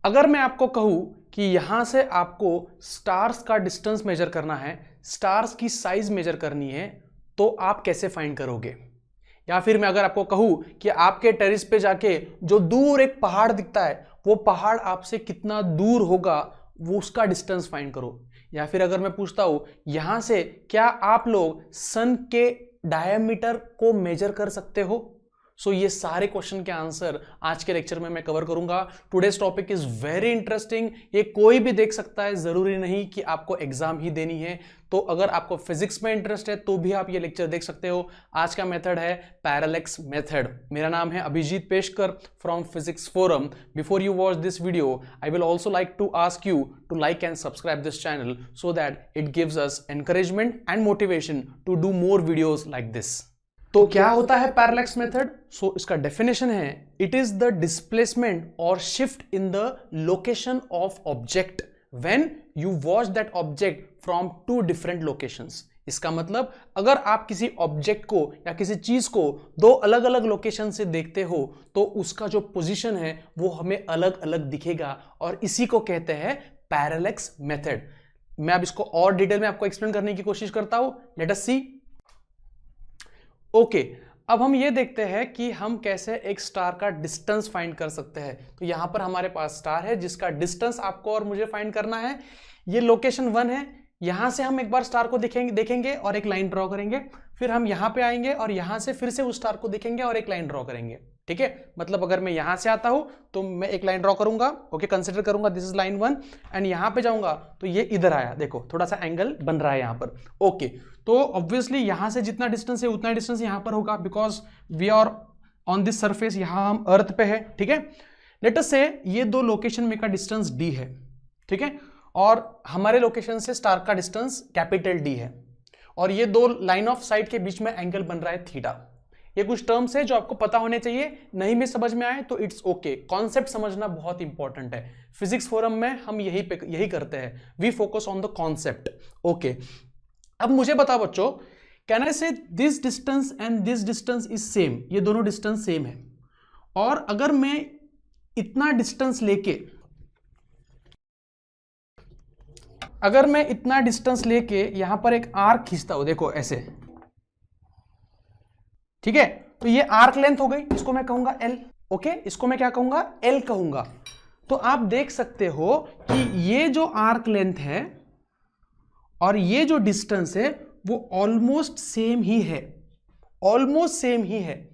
अगर मैं आपको कहूं कि यहां से आपको स्टार्स का डिस्टेंस मेजर करना है, स्टार्स की साइज मेजर करनी है, तो आप कैसे फाइंड करोगे? या फिर मैं अगर आपको कहूं कि आपके टेरेस पे जाके जो दूर एक पहाड़ दिखता है, वो पहाड़ आपसे कितना दूर होगा, वो उसका डिस्टेंस फाइंड करो। या फिर अगर मैं पूछता हूं यहां से क्या आप लोग सन के डायमीटर को मेजर कर सकते हो? सो ये सारे क्वेश्चन के आंसर आज के लेक्चर में मैं कवर करूंगा। Today's topic is very interesting. ये कोई भी देख सकता है, जरूरी नहीं कि आपको एग्जाम ही देनी है। तो अगर आपको फिजिक्स में इंटरेस्ट है तो भी आप ये लेक्चर देख सकते हो। आज का मेथड है पैरेलैक्स मेथड। मेरा नाम है Abhijeet Peshkar from physics forum. Before you watch this video, I will also like to ask you to like and subscribe this channel so that it gives us encouragement and motivation to do more videos like this. तो क्या होता है parallax method? सो इसका definition है, it is the displacement और shift in the location of object when you watch that object from two different locations. इसका मतलब अगर आप किसी ऑब्जेक्ट को या किसी चीज को दो अलग अलग लोकेशन से देखते हो तो उसका जो पोजीशन है वो हमें अलग अलग दिखेगा, और इसी को कहते हैं पैरेलैक्स मेथड। मैं अब इसको और डिटेल में आपको एक्सप्लेन करने की कोशिश करता हूं। लेट अस सी। ओके, अब हम ये देखते हैं कि हम कैसे एक स्टार का डिस्टेंस फाइंड कर सकते हैं। तो यहां पर हमारे पास स्टार है जिसका डिस्टेंस आपको और मुझे फाइंड करना है। ये लोकेशन 1 है। यहां से हम एक बार स्टार को देखेंगे और एक लाइन ड्रॉ करेंगे, फिर हम यहां पे आएंगे और यहां से फिर से उस स्टार को देखेंगे और एक लाइन ड्रॉ करेंगे। ठीक है, मतलब अगर मैं यहां से आता हूं तो मैं एक लाइन ड्रॉ करूंगा, ओके, कंसिडर करूंगा दिस इज लाइन 1, एंड यहां पे जाऊंगा तो ये इधर आया, देखो थोड़ा सा एंगल बन रहा है यहां पर। ओके, तो ऑब्वियसली यहां से जितना डिस्टेंस है उतना डिस्टेंस यहां पर होगा, because we are on this surface, यहां हम अर्थ पे है। ठीक है, लेट अस से ये दो लोकेशन में का डिस्टेंस डी है। ठीक है, और हमारे लोकेशन से स्टार का डिस्टेंस कैपिटल डी है, और ये दो लाइन ऑफ साइट के बीच में एंगल बन रहा है थीटा। ये कुछ टर्म्स है जो आपको पता होने चाहिए, नहीं भी समझ में आए तो इट्स ओके। कॉन्सेप्ट समझना बहुत इंपॉर्टेंट है। फिजिक्स फोरम में हम यही करते हैं, we focus on the concept. Okay, अब मुझे बताओ बच्चों, can I say this distance and this distance is same? ये दोनों डिस्टेंस सेम है, और अगर मैं इतना डिस्टेंस लेके यहां पर एक आर्क खींचता हूं, देखो ऐसे, ठीक है, तो ये आर्क लेंथ हो गई, इसको मैं कहूंगा L। ओके, इसको मैं क्या कहूंगा? L कहूंगा। तो आप देख सकते हो कि ये जो आर्क लेंथ है और ये जो डिस्टेंस है वो ऑलमोस्ट सेम ही है, ऑलमोस्ट सेम ही है।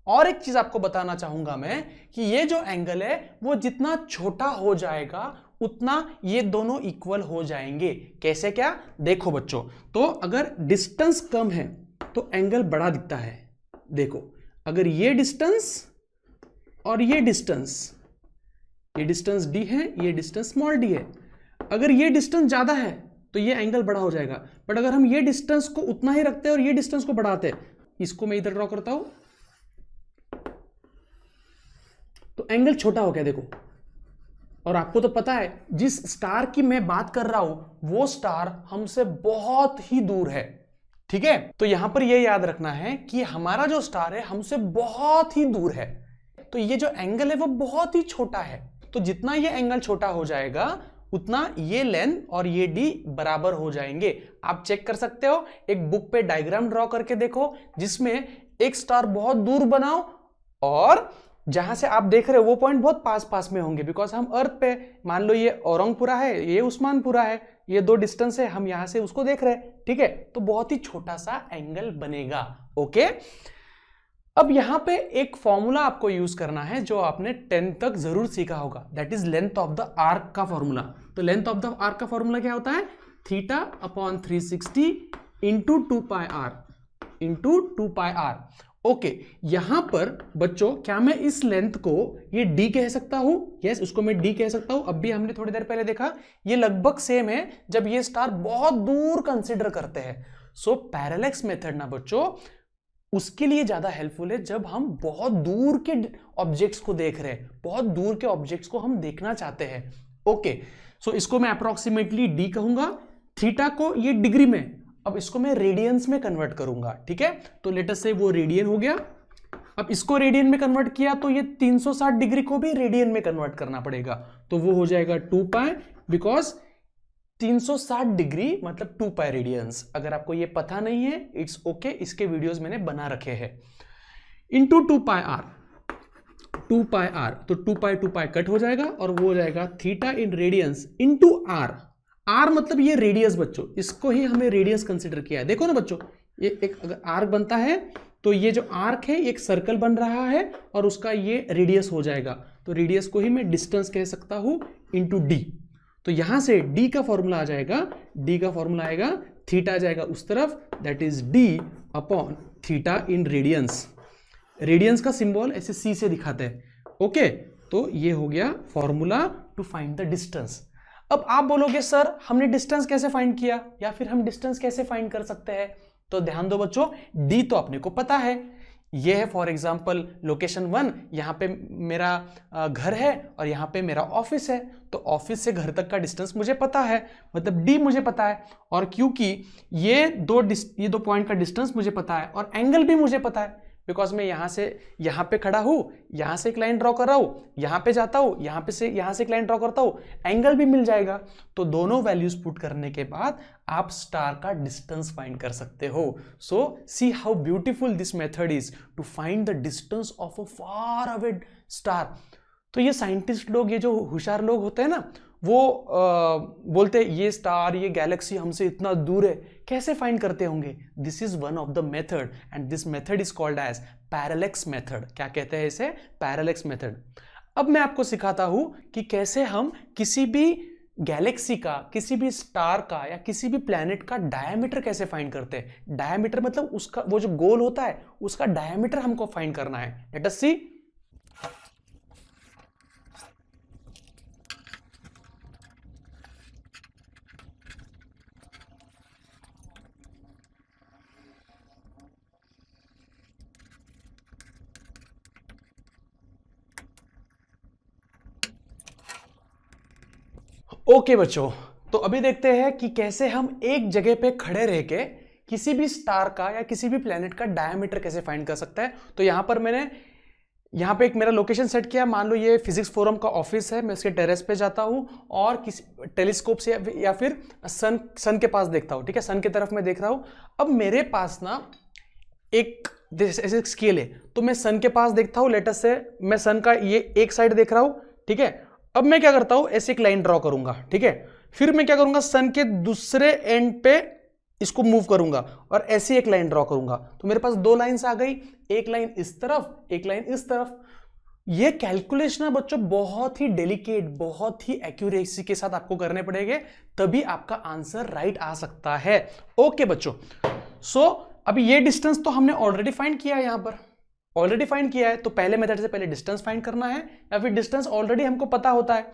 और एक चीज आपको बताना चाहूंगा मैं कि ये जो एंगल है वो जितना छोटा हो जाएगा उतना ये दोनों इक्वल हो जाएंगे। कैसे क्या? देखो बच्चों, तो अगर डिस्टेंस कम है तो एंगल बड़ा दिखता है। देखो, अगर ये डिस्टेंस और ये डिस्टेंस d है, ये डिस्टेंस स्मॉल d है। अगर ये डिस्टेंस ज्यादा है तो ये एंगल बड़ा हो जाएगा, बट अगर हम ये डिस्टेंस को उतना ही रखते हैं और ये डिस्टेंस को बढ़ाते हैं, इसको मैं इधर ड्रॉ करता हूं, तो एंगल छोटा हो गया। देखो, और आपको तो पता है जिस स्टार की मैं बात कर रहा हूं वो स्टार हमसे बहुत ही दूर है। ठीक है, तो यहां पर यह याद रखना है कि हमारा जो स्टार है हमसे बहुत ही दूर है, तो ये जो एंगल है वो बहुत ही छोटा है। तो जितना ये एंगल छोटा हो जाएगा उतना ये लेंथ और ये डी बराबर हो जाएंगे। आप चेक कर सकते हो, एक बुक पे डायग्राम ड्रॉ करके देखो जिसमें एक स्टार बहुत दूर बनाओ और जहां से आप देख रहे हो वो पॉइंट बहुत पास पास में होंगे, बिकॉज हम अर्थ पे, मान लो ये औरंगपुरा है, ये उस्मानपुरा है, ये दो डिस्टेंस है, हम यहां से उसको देख रहे हैं। ठीक है, तो बहुत ही छोटा सा एंगल बनेगा। ओके, अब यहां पे एक फॉर्मूला आपको यूज करना है जो आपने 10 तक जरूर सीखा होगा, that is length of the arc का फॉर्मूला। तो लेंथ ऑफ द आर्क का फॉर्मूला क्या होता है? Theta upon 360 into 2πr। Okay, यहां पर बच्चों क्या मैं इस लेंथ को ये d कह सकता हूं? यस, उसको मैं d कह सकता हूं। अब भी हमने थोड़ी देर पहले देखा ये लगभग सेम है जब ये स्टार बहुत दूर कंसीडर करते हैं। सो पैरेलैक्स मेथड ना बच्चों उसके लिए ज्यादा हेल्पफुल है जब हम बहुत दूर के ऑब्जेक्ट्स को देख रहे हैं, बहुत दूर के ऑब्जेक्ट्स को हम देखना चाहते हैं। ओके, सो इसको मैं अप्रोक्सीमेटली d कहूंगा, थीटा को ये डिग्री में, अब इसको मैं रेडियंस में कन्वर्ट करूंगा। ठीक है, तो लेट अस से वो रेडियन हो गया। अब इसको रेडियन में कन्वर्ट किया तो ये 360 डिग्री को भी रेडियन में कन्वर्ट करना पड़ेगा, तो वो हो जाएगा 2 पाई, बिकॉज 360 डिग्री मतलब 2 पाई रेडियंस। अगर आपको ये पता नहीं है इट्स ओके, इसके वीडियोस मैंने बना रखे हैं। Into 2 pi r, 2 pi r, तो 2 पाई कट हो जाएगा और वो हो जाएगा theta in radians into r. R मतलब ये रेडियस बच्चों, इसको ही हमें रेडियस कंसिडर किया है। देखो ना बच्चों, ये एक अगर आर्क बनता है तो ये जो आर्क है एक सर्कल बन रहा है और उसका ये रेडियस हो जाएगा, तो रेडियस को ही मैं डिस्टेंस कह सकता हूं इंटू डी। तो यहां से डी का फॉर्मूला आ जाएगा, डी का फॉर्मूला आएगा, थीटा आ जाएगा उस तरफ, that is d upon theta in radians. Radians का सिंबल ऐसे सी से दिखाते हैं। ओके, तो ये हो गया formula to find the distance. अब आप बोलोगे सर हमने डिस्टेंस कैसे फाइंड किया, या फिर हम डिस्टेंस कैसे फाइंड कर सकते हैं? तो ध्यान दो बच्चों, डी तो अपने को पता है, ये है फॉर एग्जांपल लोकेशन 1, यहां पे मेरा घर है और यहां पे मेरा ऑफिस है, तो ऑफिस से घर तक का डिस्टेंस मुझे पता है, मतलब डी मुझे पता है। और क्योंकि ये दो पॉइंट का डिस्टेंस मुझे पता है और एंगल भी मुझे पता है, बिकॉज मैं यहां से यहां पे खड़ा हूं, यहां से एक लाइन ड्रॉ कर रहा हूं, यहां पे जाता हूं, यहां से एक लाइन ड्रॉ करता हूं, एंगल भी मिल जाएगा। तो दोनों वैल्यूज पुट करने के बाद आप स्टार का डिस्टेंस फाइंड कर सकते हो। So see how beautiful this method is to find the distance of a far away star. तो ये साइंटिस्ट लोग, ये जो होशियार लोग होते हैं ना, वो बोलते हैं ये स्टार, ये गैलेक्सी हमसे इतना दूर है, कैसे फाइंड करते होंगे? This is one of the method and this method is called as parallax method. क्या कहते हैं इसे? Parallax method. अब मैं आपको सिखाता हूं कि कैसे हम किसी भी गैलेक्सी का, किसी भी स्टार का या किसी भी प्लैनेट का डायमीटर कैसे फाइंड करते हैं। डायमीटर मतलब उसका वो जो गोल होता है उसका डायमीटर हमको फाइंड करना है। लेट अस सी। ओके बच्चों, तो अभी देखते हैं कि कैसे हम एक जगह पे खड़े रह के किसी भी स्टार का या किसी भी प्लेनेट का डायमीटर कैसे फाइंड कर सकते हैं। तो यहां पर मैंने यहां पे एक मेरा लोकेशन सेट किया, मान लो ये फिजिक्स फोरम का ऑफिस है, मैं इसके टेरेस पे जाता हूं और किसी टेलीस्कोप से या फिर सन के पास देखता हूं। ठीक है, सन की तरफ मैं देख रहा हूं। अब मेरे पास ना एक ऐसे स्केल है, तो मैं सन के पास देखता हूं, लेटर से मैं सन का ये एक साइड देख रहा हूं। ठीक है, अब मैं क्या करता हूं, ऐसे एक लाइन ड्रॉ करूंगा। ठीक है, फिर मैं क्या करूंगा, सन के दूसरे एंड पे इसको मूव करूंगा और ऐसी एक लाइन ड्रॉ करूंगा। तो मेरे पास दो लाइंस आ गई, एक लाइन इस तरफ, एक लाइन इस तरफ। ये कैलकुलेशन है बच्चों बहुत ही डेलिकेट, बहुत ही एक्यूरेसी के साथ आपको करने पड़ेंगे, तभी आपका आंसर राइट आ सकता है। ओके बच्चों, सो अभी ये डिस्टेंस तो हमने ऑलरेडी फाइंड किया है, यहां पर ऑलरेडी फाइंड किया है, तो पहले मेथड से पहले डिस्टेंस फाइंड करना है, या फिर डिस्टेंस ऑलरेडी हमको पता होता है।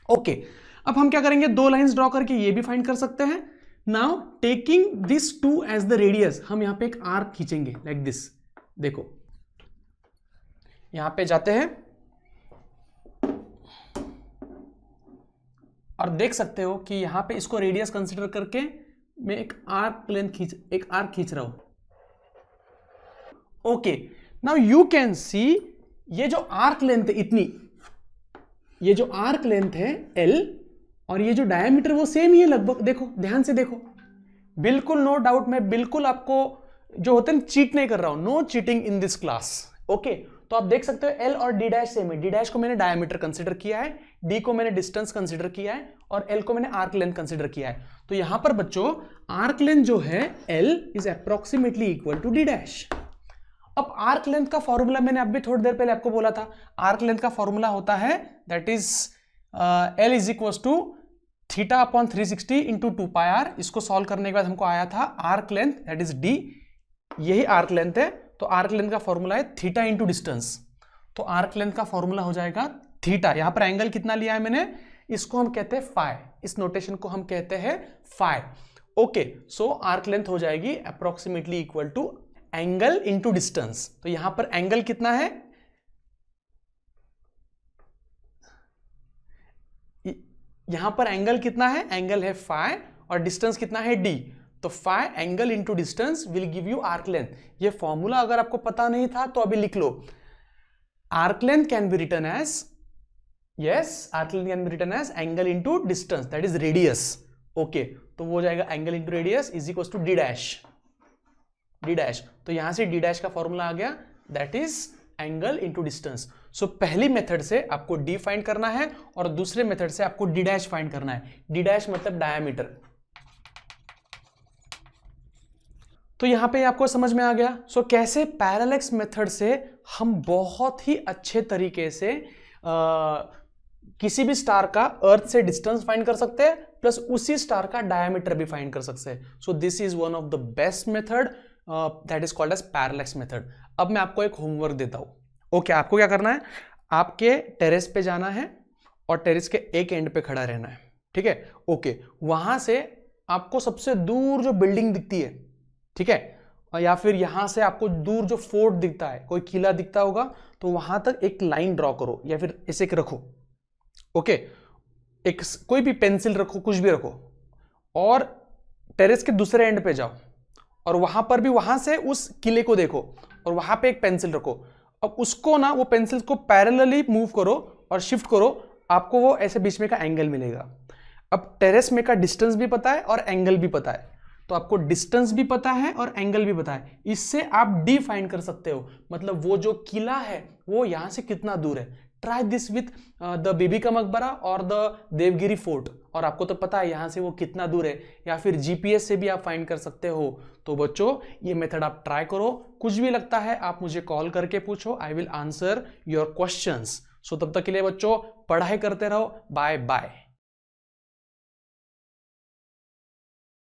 ओके, अब हम क्या करेंगे, दो लाइंस ड्रॉ करके ये भी फाइंड कर सकते हैं। Now taking this two as the radius, हम यहां पे एक आर्क खींचेंगे लाइक दिस। देखो यहां पे जाते हैं और देख सकते हो कि यहां पे इसको रेडियस कंसीडर करके मैं एक आर्क खींच रहा हूं। Okay, now you can see ये जो आर्क लेंथ है इतनी, ये जो आर्क लेंथ है L और ये जो डायमीटर वो सेम ही है लगभग। देखो ध्यान से देखो, बिल्कुल नो डाउट, मैं बिल्कुल आपको जो होते हैं चीट नहीं कर रहा हूं, no cheating in this class. Okay, तो आप देख सकते हो L और D डैश सेम है। D डैश को मैंने डायमीटर कंसीडर किया है, D को मैंने डिस्टेंस कंसीडर किया है और L को मैंने आर्क लेंथ कंसीडर किया है। तो यहां पर बच्चों आर्क लेंथ जो है L is approximately equal to D dash. अब आर्क लेंथ का फॉर्मूला मैंने अभी थोड़ी देर पहले आपको बोला था, आर्क लेंथ का फॉर्मूला होता है that is L is equal to theta upon 360 into 2 pi R. इसको सॉल्व करने के बाद हमको आया था arc length that is D, यही आर्क लेंथ है। तो आर्क लेंथ का फॉर्मूला है थीटा इंटू डिस्टेंस, तो आर्क लेंथ का फॉर्मूला हो जाएगा थीटा। यहां पर एंगल कितना लिया है मैंने, इसको हम कहते हैं फाई, इस नोटेशन को हम कहते हैं phi. Okay, so arc length हो जाएगी approximately equal to angle into distance. तो यहां पर एंगल कितना है, यहां पर एंगल कितना है, एंगल है फाई और डिस्टेंस कितना है D। तो phi angle into distance will give you arc length. ये फॉर्मूला अगर आपको पता नहीं था तो अभी लिख लो। Arc length can be written as, yes, arc length can be written as angle into distance, that is radius. Okay, तो वो हो जाएगा angle into radius is equal to D dash, D dash. तो यहां से डी डैश का formula आ गया, that is angle into distance. So पहली मेथड से आपको डी फाइंड करना है और दूसरे मेथड से आपको डी डैश फाइंड करना है। डी डैश मतलब डायमीटर। तो यहां पे आपको समझ में आ गया। सो कैसे पैरेलैक्स मेथड से हम बहुत ही अच्छे तरीके से किसी भी स्टार का अर्थ से डिस्टेंस फाइंड कर सकते हैं, प्लस उसी स्टार का डायमीटर भी फाइंड कर सकते हैं। So this is one of the best method that is called as parallax method. अब मैं आपको एक होमवर्क देता हूं। ओके, आपको क्या करना है, आपके टेरेस पे जाना है और टेरेस के एक एंड पे खड़ा रहना है, ठीक है। ओके, वहां से आपको सबसे दूर जो बिल्डिंग दिखती है, ठीक है, या फिर यहां से आपको दूर जो फोर्ट दिखता है, कोई किला दिखता होगा, तो वहां तक एक लाइन ड्रॉ करो या फिर ऐसे रखो। ओके, एक कोई भी पेंसिल रखो, कुछ भी रखो, और टेरेस के दूसरे एंड पे जाओ और वहां पर भी वहां से उस किले को देखो और वहां पे एक पेंसिल रखो। अब उसको ना, वो पेंसिल को पैरेलली मूव करो और शिफ्ट करो, आपको वो ऐसे बीच में का एंगल मिलेगा। अब टेरेस में का डिस्टेंस भी पता है और एंगल भी पता है, तो आपको डिस्टेंस भी पता है और एंगल भी पता है। इससे आप डी फाइंड कर सकते हो, मतलब वो जो किला है वो यहां से कितना दूर है। ट्राई दिस विथ द बीबी का मकबरा और द देवगिरी फोर्ट, और आपको तो पता है यहां से वो कितना दूर है, या फिर जीपीएस से भी आप फाइंड कर सकते हो। तो बच्चों, ये मेथड आप ट्राई करो। कुछ भी लगता है आप मुझे कॉल करके पूछो, I will answer your questions. So तब तक के लिए बच्चों पढ़ाई करते रहो। Bye bye.